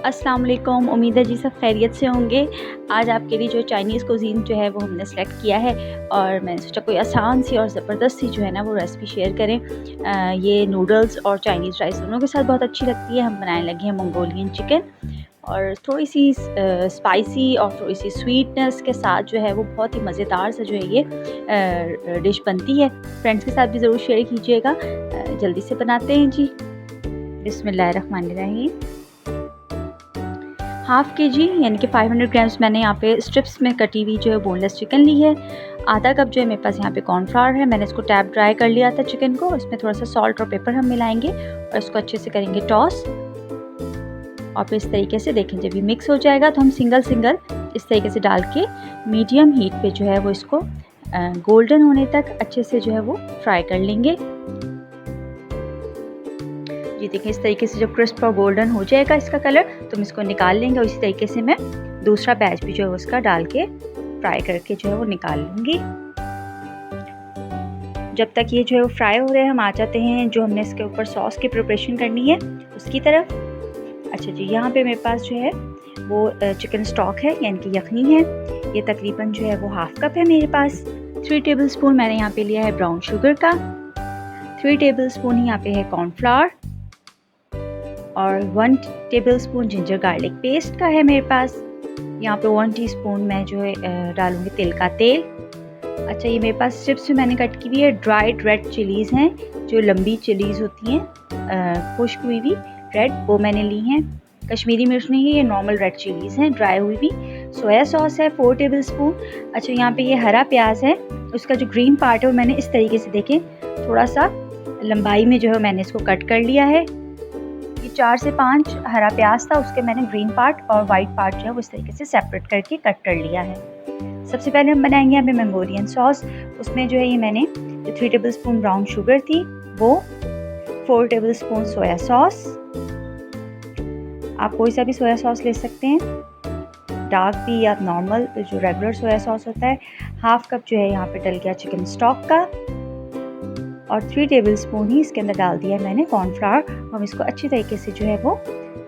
अस्सलाम वालेकुम। उम्मीद है जी सब खैरियत से होंगे। आज आपके लिए जो चाइनीज़ कुज़ीन जो है वो हमने सेलेक्ट किया है और मैंने सोचा कोई आसान सी और ज़बरदस्त सी जो है ना वो रेसिपी शेयर करें। ये नूडल्स और चाइनीज़ राइस दोनों के साथ बहुत अच्छी लगती है। हम बनाने लगे हैं मंगोलियन चिकन और थोड़ी सी स्पाइसी और थोड़ी सी स्वीटनेस के साथ जो है वो बहुत ही मज़ेदार सा जो है ये डिश बनती है। फ्रेंड्स के साथ भी ज़रूर शेयर कीजिएगा। जल्दी से बनाते हैं जी। बिस्मिल्लाहिर्रहमानिर्रहीम। हाफ़ के जी यानी कि 500 ग्राम्स मैंने यहाँ पे स्ट्रिप्स में कटी हुई जो है बोनलेस चिकन ली है। आधा कप जो है मेरे पास यहाँ पे कॉर्नफ्लावर है। मैंने इसको टैप ड्राई कर लिया था चिकन को। इसमें थोड़ा सा सॉल्ट और पेपर हम मिलाएंगे और इसको अच्छे से करेंगे टॉस। और फिर इस तरीके से देखें जब ये मिक्स हो जाएगा तो हम सिंगल सिंगल इस तरीके से डाल के मीडियम हीट पे जो है वो इसको गोल्डन होने तक अच्छे से जो है वो फ्राई कर लेंगे। ये देखें इस तरीके से जब क्रिस्प और गोल्डन हो जाएगा इसका कलर तो हम इसको निकाल लेंगे और इसी तरीके से मैं दूसरा बैच भी जो है उसका डाल के फ्राई करके जो है वो निकाल लूँगी। जब तक ये जो है वो फ्राई हो रहे हैं हम आ जाते हैं जो हमने इसके ऊपर सॉस की प्रिपरेशन करनी है उसकी तरफ। अच्छा जी, यहाँ पे मेरे पास जो है वो चिकन स्टॉक है यानी कि यखनी है। ये तकरीबन जो है वो हाफ कप है मेरे पास। 3 टेबल स्पून मैंने यहाँ पे लिया है ब्राउन शुगर का। 3 टेबल स्पून ही यहाँ पे है कॉर्नफ्लावर और 1 table spoon ginger garlic paste का है मेरे पास। यहाँ पे 1 टीस्पून मैं जो है डालूँगी तिल का तेल। अच्छा, ये मेरे पास स्ट्रिप्स में मैंने कट की हुई है ड्राइड रेड चिलीज़ हैं, जो लंबी चिलीज़ होती हैं खुश्क हुई हुई रेड, वो मैंने ली हैं। कश्मीरी मिर्च नहीं है, ये नॉर्मल रेड चिलीज़ हैं ड्राई हुई हुई। सोया सॉस है 4 टेबल स्पून। अच्छा, यहाँ पे ये हरा प्याज है, उसका जो ग्रीन पार्ट है वो मैंने इस तरीके से देखें थोड़ा सा लंबाई में जो है मैंने इसको कट कर लिया है। ये 4 से 5 हरा प्याज था, उसके मैंने ग्रीन पार्ट और वाइट पार्ट जो है वो इस तरीके से सेपरेट करके कट कर लिया है। सबसे पहले हम बनाएंगे यहाँ पे मंगोलियन सॉस। उसमें जो है ये मैंने जो 3 टेबल स्पून ब्राउन शुगर थी वो, 4 टेबल स्पून सोया सॉस, आप कोई सा भी सोया सॉस ले सकते हैं, डार्क भी या नॉर्मल जो रेगुलर सोया सॉस होता है। हाफ कप जो है यहाँ पे डल गया चिकन स्टॉक का और 3 टेबल स्पून ही इसके अंदर डाल दिया है मैंने कॉर्नफ्लावर। हम इसको अच्छी तरीके से जो है वो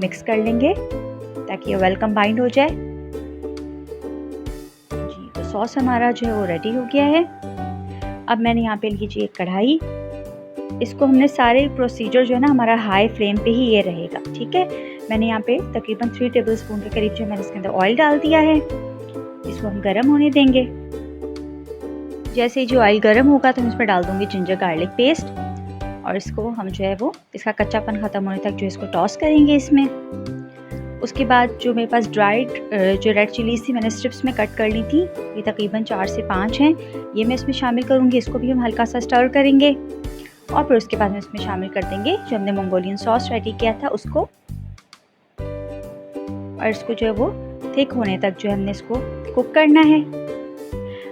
मिक्स कर लेंगे ताकि ये वेल कंबाइंड हो जाए जी। तो सॉस हमारा जो है वो रेडी हो गया है। अब मैंने यहाँ पे लीजिए एक कढ़ाई, इसको हमने सारे प्रोसीजर जो है ना हमारा हाई फ्लेम पे ही ये रहेगा, ठीक है। मैंने यहाँ पे तकरीबन 3 टेबल स्पून के करीब जो मैंने इसके अंदर ऑयल डाल दिया है। इसको हम गर्म होने देंगे। जैसे ही जो ऑयल गर्म होगा तो हम इसमें डाल दूँगी जिंजर गार्लिक पेस्ट और इसको हम जो है वो इसका कच्चापन ख़त्म होने तक जो इसको टॉस करेंगे इसमें। उसके बाद जो मेरे पास ड्राइड जो रेड चिलीज़ थी मैंने स्ट्रिप्स में कट कर ली थी, ये तकरीबन 4 से 5 हैं, ये मैं इसमें शामिल करूँगी। इसको भी हम हल्का सा स्टर करेंगे और फिर उसके बाद हम इसमें शामिल कर देंगे जो हमने मंगोलियन सॉस रेडी किया था उसको, और इसको जो है वो थिक होने तक जो है हमने इसको कुक करना है।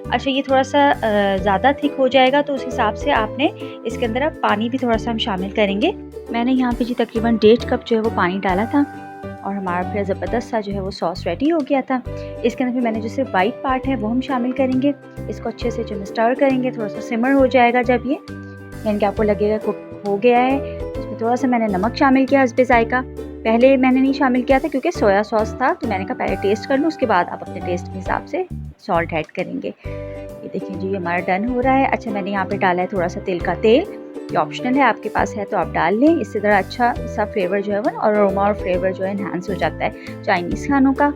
अच्छा, ये थोड़ा सा ज़्यादा थिक हो जाएगा तो उस हिसाब से आपने इसके अंदर अब पानी भी थोड़ा सा हम शामिल करेंगे। मैंने यहाँ पे जी तकरीबन 1.5 कप जो है वो पानी डाला था और हमारा फिर ज़बरदस्त सा जो है वो सॉस रेडी हो गया था। इसके अंदर फिर मैंने जो सिर्फ वाइट पार्ट है वो हम शामिल करेंगे। इसको अच्छे से जो है स्टर करेंगे, थोड़ा सा सिमर हो जाएगा जब ये, यानी कि आपको लगेगा कुक हो गया है। इसमें थोड़ा सा मैंने नमक शामिल किया हस्बे जायका। पहले मैंने नहीं शामिल किया था क्योंकि सोया सॉस था, तो मैंने कहा पहले टेस्ट कर लूँ, उसके बाद आप अपने टेस्ट के हिसाब से सॉल्ट ऐड करेंगे। ये देखिए जी हमारा डन हो रहा है। अच्छा, मैंने यहाँ पे डाला है थोड़ा सा तिल का तेल, ये ऑप्शनल है, आपके पास है तो आप डाल लें। इससे ज़रा अच्छा सा फ्लेवर जो है वो और अरोमा और फ्लेवर जो है इन्हांस हो जाता है चाइनीज़ खानों का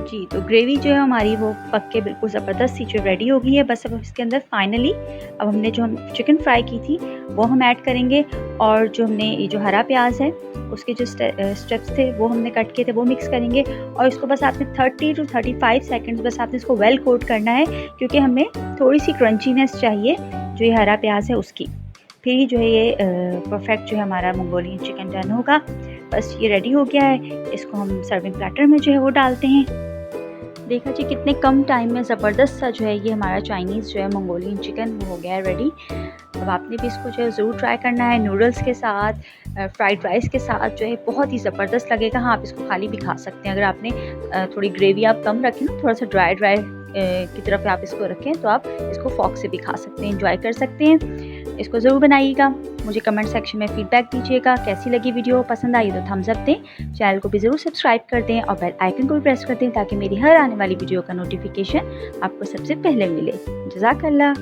जी। तो ग्रेवी जो है हमारी वो पक के बिल्कुल ज़बरदस्त सी जो रेडी हो गई है। बस अब इसके अंदर फाइनली अब हमने जो हम चिकन फ्राई की थी वो हम ऐड करेंगे और जो हमने ये जो हरा प्याज है उसके जो स्टेप्स थे वो हमने कट किए थे वो मिक्स करेंगे और इसको बस आपने 30 to 35 सेकंड्स बस आपने इसको वेल कोट करना है क्योंकि हमें थोड़ी सी क्रंचीनेस चाहिए जो ये हरा प्याज है उसकी, फिर ही जो है ये परफेक्ट जो है हमारा मंगोलियन चिकन डन होगा। बस ये रेडी हो गया है। इसको हम सर्विंग प्लेटर में जो है वो डालते हैं। देखा जी कितने कम टाइम में ज़बरदस्त सा जो है ये हमारा चाइनीज़ जो है मंगोलियन चिकन वो हो गया है रेडी। अब आपने भी इसको जो है ज़रूर ट्राई करना है नूडल्स के साथ, फ्राइड राइस के साथ जो है बहुत ही ज़बरदस्त लगेगा। हाँ, आप इसको खाली भी खा सकते हैं। अगर आपने थोड़ी ग्रेवी आप कम रखें ना, थोड़ा सा ड्राई की तरफ आप इसको रखें तो आप इसको फॉक से भी खा सकते हैं, इंजॉय कर सकते हैं। इसको ज़रूर बनाइएगा। मुझे कमेंट सेक्शन में फीडबैक दीजिएगा कैसी लगी वीडियो। पसंद आई तो थम्स अप दें, चैनल को भी ज़रूर सब्सक्राइब कर दें और बेल आइकन को भी प्रेस कर दें ताकि मेरी हर आने वाली वीडियो का नोटिफिकेशन आपको सबसे पहले मिले। जज़ाकल्लाह।